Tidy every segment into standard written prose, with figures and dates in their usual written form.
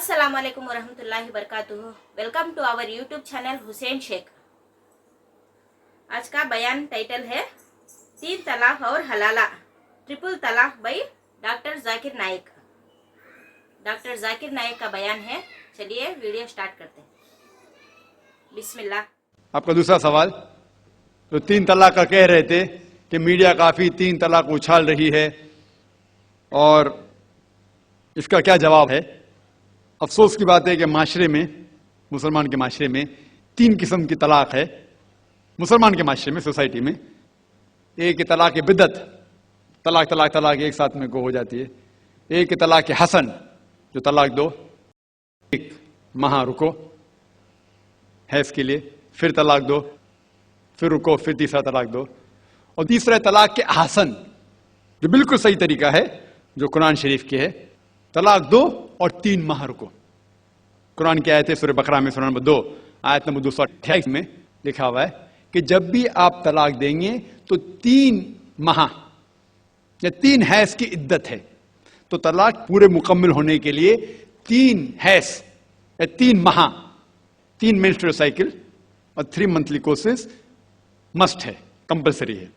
अस्सलाम वालेकुम वरहमतुल्लाहि वबरकातुहू। Welcome to our YouTube channel Hussain Shaikh. आज का बयान टाइटल है 3 तलाक और हलाला ट्रिपल तलाक by doctor Zakir Naik. Doctor Zakir Naik का बयान है। चलिए वीडियो स्टार्ट करते हैं। बिस्मिल्लाह। आपका दूसरा सवाल, तो 3 तलाक का कह रहे थे कि मीडिया काफी 3 तलाक उछाल रही है और इसका क्या जवाब है। अफसोस की बात है कि माशरे में, मुसलमान के माशरे में 3 किस्म की तलाक है। मुसलमान के माशरे में, सोसाइटी में, एक तलाक बिदत, तलाक तलाक तलाक एक साथ में को हो जाती है। एक तलाक हसन, जो तलाक दो, एक माह रुको है इसके लिए, फिर तलाक दो, फिर रुको, फिर तीसरा तलाक दो। और तीसरा तलाक के हसन, जो बिल्कुल सही तरीका है, जो कुरान शरीफ के है, तलाक दो और 3 माह रुको। कुरान की आयत है सूरह बकरा में सूरह नंबर 2 आयत नंबर 228 में लिखा हुआ है कि जब भी आप तलाक देंगे तो 3 माह या 3 हैज की इद्दत है। तो तलाक पूरे मुकम्मल होने के लिए 3 हैज या 3 माह, 3 मेंस्ट्रुअल साइकिल और 3 मंथली कोर्सेज मस्ट है, कंपलसरी है।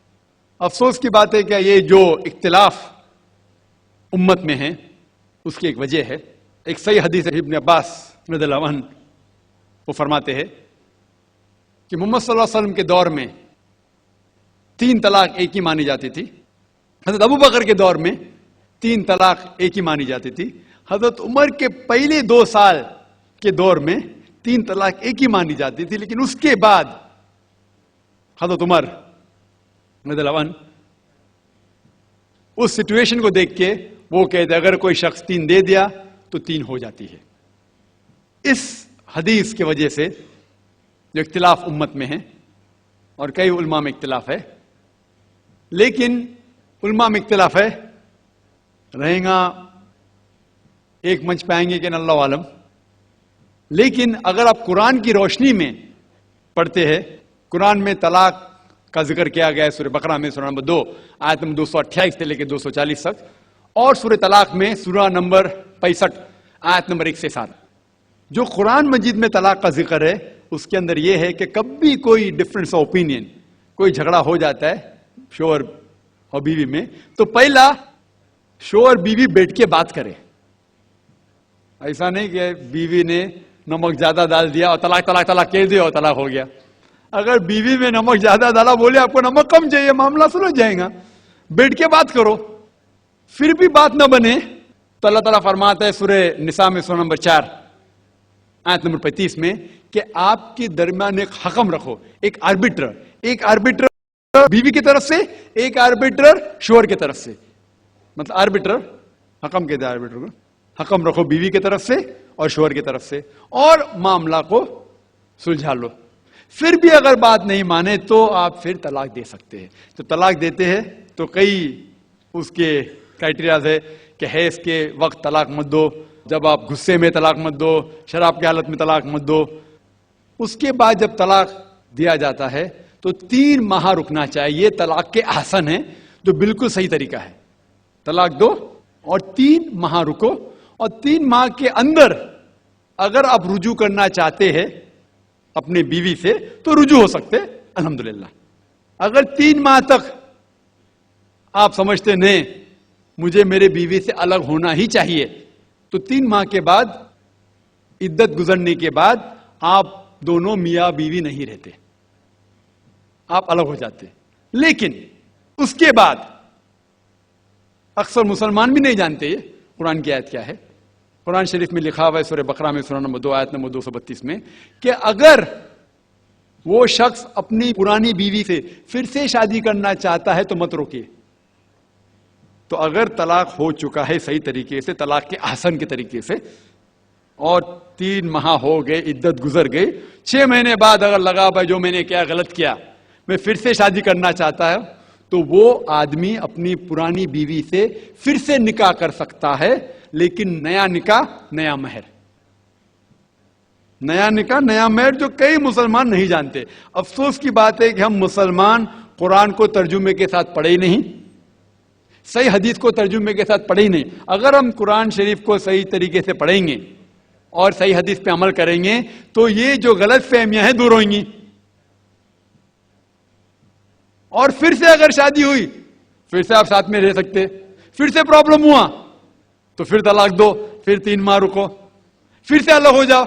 अफसोस की बात है कि ये जो इख्तिलाफ उम्मत में है उसकी एक वजह है। एक सही हदीस है, इब्न अब्बास रज़ियल्लाहु अन्हु वो फरमाते हैं कि मोहम्मद सल्लल्लाहु अलैहि वसल्लम के दौर में 3 तलाक एक ही मानी जाती थी। हजरत अबू बकर के दौर में 3 तलाक एक ही मानी जाती थी। हजरत उमर के पहले 2 साल के दौर में 3 तलाक एक ही मानी जाती थी। लेकिन उसके बाद हजरत उमर रज़ियल्लाहु अन्हु उस सिचुएशन को देख के वो कहते अगर कोई शख्स 3 दे दिया तो 3 हो जाती है। इस हदीस की वजह से जो इख्तिलाफ उम्मत में है और कई उलमा में इख्तिलाफ है, लेकिन उलमा में इख्तिलाफ है रहेगा, एक मंच पे आएंगे कि अल्लाह आलम। लेकिन अगर आप कुरान की रोशनी में पढ़ते हैं, कुरान में तलाक का जिक्र किया गया है सूरह बकरा में सूरह नंबर 2 आयत नंबर 228 से लेकर 240 तक, और सूरह तलाक में सूरह नंबर 65 आयत नंबर 1 से 7। जो कुरान मजीद में तलाक का जिक्र है उसके अंदर यह है कि कभी कोई डिफरेंस ऑफ ओपिनियन, कोई झगड़ा हो जाता है शोहर और बीवी में, तो पहला शोहर बीवी बैठ के बात करे। ऐसा नहीं कि बीवी ने नमक ज्यादा डाल दिया और तलाक तलाक तलाक कह दिया और तलाक हो गया। अगर बीवी में नमक ज्यादा डाला, बोले आपको नमक कम चाहिए, मामला सुलझ जाएगा। बैठ के बात करो। फिर भी बात न बने तो अल्लाह ताला फरमाता है सूरह निसा में सूरह नंबर 4 आयत नंबर 35 में कि आपके दरमियान एक हकम रखो, एक आर्बिटर बीवी की तरफ से, एक आर्बिटर शोहर की तरफ से। मतलब आर्बिटर, हकम कहते हैं आर्बिटर को, हकम रखो बीवी की तरफ से और शोहर की तरफ से, और मामला को सुलझा लो। फिर भी अगर बात नहीं माने तो आप फिर तलाक दे सकते हैं। तो तलाक देते हैं तो कई उसके क्राइटेरियाज है कि हैज के वक्त तलाक मत दो, जब आप गुस्से में तलाक मत दो, शराब की हालत में तलाक मत दो। उसके बाद जब तलाक दिया जाता है तो 3 माह रुकना चाहिए। तलाक के आसन है जो बिल्कुल सही तरीका है। तलाक दो और 3 माह रुको, और 3 माह के अंदर अगर आप रुजू करना चाहते हैं अपने बीवी से तो रुजू हो सकते, अल्हम्दुलिल्लाह। अगर 3 माह तक आप समझते नहीं मुझे मेरे बीवी से अलग होना ही चाहिए, तो 3 माह के बाद, इद्दत गुजरने के बाद, आप दोनों मियां बीवी नहीं रहते, आप अलग हो जाते। लेकिन उसके बाद अक्सर मुसलमान भी नहीं जानते ये कुरान की आयत क्या है। कुरान शरीफ में लिखा हुआ है सूरह बकरा में सूरह नंबर 2 आयत नंबर 232 में कि अगर वो शख्स अपनी पुरानी बीवी से फिर से शादी करना चाहता है तो मत रोकिए। तो अगर तलाक हो चुका है सही तरीके से, तलाक के आसन के तरीके से, और 3 माह हो गए, इद्दत गुजर गई, 6 महीने बाद अगर लगा भाई जो मैंने क्या गलत किया, मैं फिर से शादी करना चाहता है, तो वो आदमी अपनी पुरानी बीवी से फिर से निकाह कर सकता है। लेकिन नया निकाह नया महर, नया निकाह नया महर, जो कई मुसलमान नहीं जानते। अफसोस की बात है कि हम मुसलमान कुरान को तर्जुमे के साथ पढ़े ही नहीं, सही हदीस को तर्जुमे के साथ पढ़े ही नहीं। अगर हम कुरान शरीफ को सही तरीके से पढ़ेंगे اور صحیح حدیث پہ عمل کریں گے تو یہ جو غلط فہمیاں ہیں دور ہوئیں گی. اور پھر سے اگر شادی ہوئی پھر سے آپ ساتھ میں رہ سکتے, پھر سے پرابلم ہوا تو پھر طلاق دو, پھر 3 ماہ رکو, پھر سے الگ ہو جاؤ,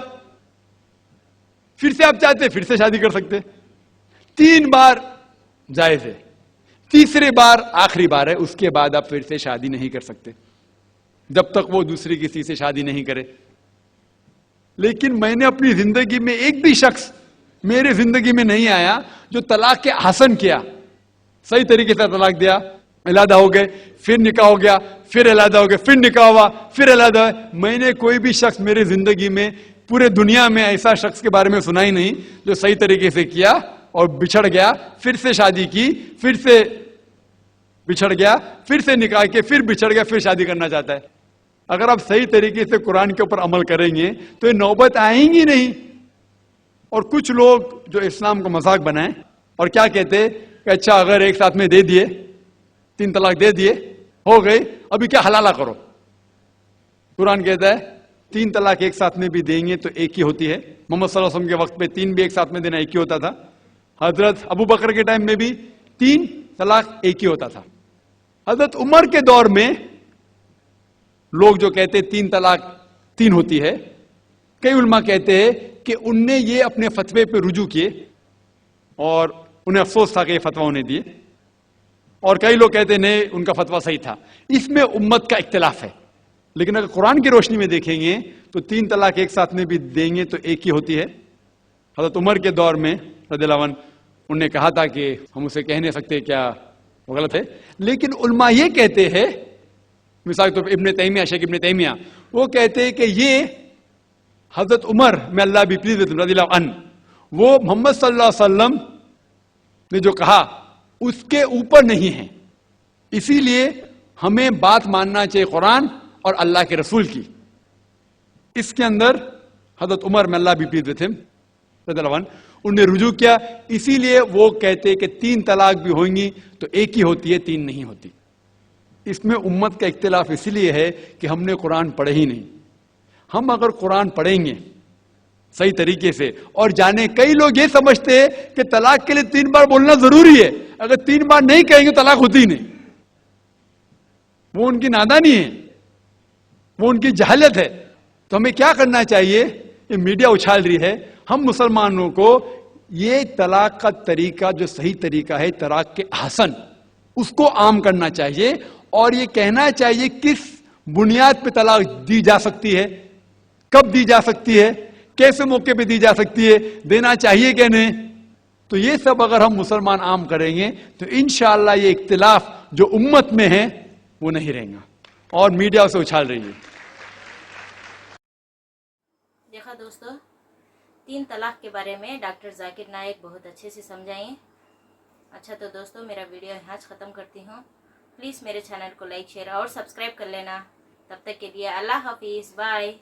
پھر سے آپ چاہتے پھر سے شادی کر سکتے. 3 بار جائز ہے, تیسری بار آخری بار ہے, اس کے بعد آپ پھر سے شادی نہیں کر سکتے جب تک وہ دوسری کسی سے شادی نہیں کرے. لیکن میں نے اپنی زندگی میں ایک بھی شخص میرے زندگی میں نہیں آیا جو طلاق کے حسن کیا, صحیح طریقے سے طلاق دیا, علیحدہ ہو گئے, پھر نکاح ہو گیا, پھر علیحدہ ہو گئے, پھر نکاح ہوا, پھر علیحدہ ہوا. میں نے کوئی بھی شخص میرے زندگی میں پورے دنیا میں ایسا شخص کے بارے میں سنا ہی نہیں جو صحیح طریقے سے کیا اور بچھڑ گیا, پھر سے شادی کی, پھر سے بچھڑ گیا, پھر سے نکاح کے, پھر بچھڑ گیا, پھر شادی کرنا چاہتا ہے. اگر آپ صحیح طریقے سے قرآن کے اوپر عمل کریں گے تو یہ نوبت آئیں گی نہیں. اور کچھ لوگ جو اسلام کو مذاق بنائیں اور کیا کہتے کہ اچھا اگر ایک ساتھ میں دے دیے, 3 طلاق دے دیے, ہو گئی, ابھی کیا حلالہ کرو. قرآن کہتا ہے 3 طلاق ایک ساتھ میں بھی دیں گے تو ایک ہی ہوتی ہے. محمد صلی اللہ علیہ وسلم کے وقت پہ 3 بھی ایک ساتھ میں دینا ایک ہی ہوتا تھا. حضرت ابو بکر کے ٹائم میں بھی 3 طلاق ایک ہی ہوتا تھا. حضرت عمر کے دور میں لوگ جو کہتے 3 طلاق 3 ہوتی ہے, کئی علماء کہتے ہیں کہ ان نے یہ اپنے فتوے پہ رجوع کیے اور انہیں افسوس تھا کہ یہ فتویٰ انہیں دیے, اور کئی لوگ کہتے نہیں ان کا فتویٰ صحیح تھا. اس میں امت کا اختلاف ہے. لیکن اگر قرآن کی روشنی میں دیکھیں گے تو 3 طلاق ایک ساتھ میں بھی دیں گے تو ایک ہی ہوتی ہے. حضرت عمر کے دور میں رضی اللہ عنہ انہوں نے کہا تھا کہ ہم اسے کہہ نہیں سکتے کیا وہ غلط ہے, لیکن علماء یہ کہتے ہیں, مثال طور پر ابن تیمیہ, شیخ ابن تیمیہ, وہ کہتے ہیں کہ یہ حضرت عمر میں اللہ بھی پلیز رضی اللہ عنہ, وہ محمد صلی اللہ علیہ وسلم نے جو کہا اس کے اوپر نہیں ہے, اسی لیے ہمیں بات ماننا چاہیے قرآن اور اللہ کے رسول کی. اس کے اندر حضرت عمر میں اللہ بھی پلیز رضی اللہ عنہ انہوں نے رجوع کیا, اسی لیے وہ کہتے کہ 3 طلاق بھی ہوئیں گی تو ایک ہی ہوتی ہے, 3 نہیں ہوتی. اس میں امت کا اختلاف اس لیے ہے کہ ہم نے قرآن پڑھے ہی نہیں. ہم اگر قرآن پڑھیں گے صحیح طریقے سے اور جانے, کئی لوگ یہ سمجھتے ہیں کہ طلاق کے لیے 3 بار بولنا ضروری ہے, اگر 3 بار نہیں کہیں گے طلاق ہوتی ہی نہیں. وہ ان کی نادانی ہے, وہ ان کی جہالت ہے. تو ہمیں کیا کرنا چاہیے, یہ میڈیا اچھال رہی ہے, ہم مسلمانوں کو یہ طلاق کا طریقہ جو صحیح طریقہ ہے طلاق کے حسن, اس کو عام کرنا چاہیے, اور یہ کہنا چاہیے کس بنیاد پہ طلاق دی جا سکتی ہے, کب دی جا سکتی ہے, کیسے موقع پہ دی جا سکتی ہے, دینا چاہیے کہ نہیں. تو یہ سب اگر ہم مسلمان عام کریں گے تو انشاءاللہ یہ اختلاف جو امت میں ہے وہ نہیں رہیں گا, اور میڈیا اسے اچھال رہی ہے. دیکھا دوستو, 3 طلاق کے بارے میں ڈاکٹر ذاکر نائک بہت اچھے سے سمجھائیں. اچھا تو دوستو میرا ویڈیو یہاں ختم کرتی ہوں. پلیز میرے چینل کو لائک, شیئر اور سبسکرائب کر لینا. تب تک کے لیے اللہ حافظ, بائے.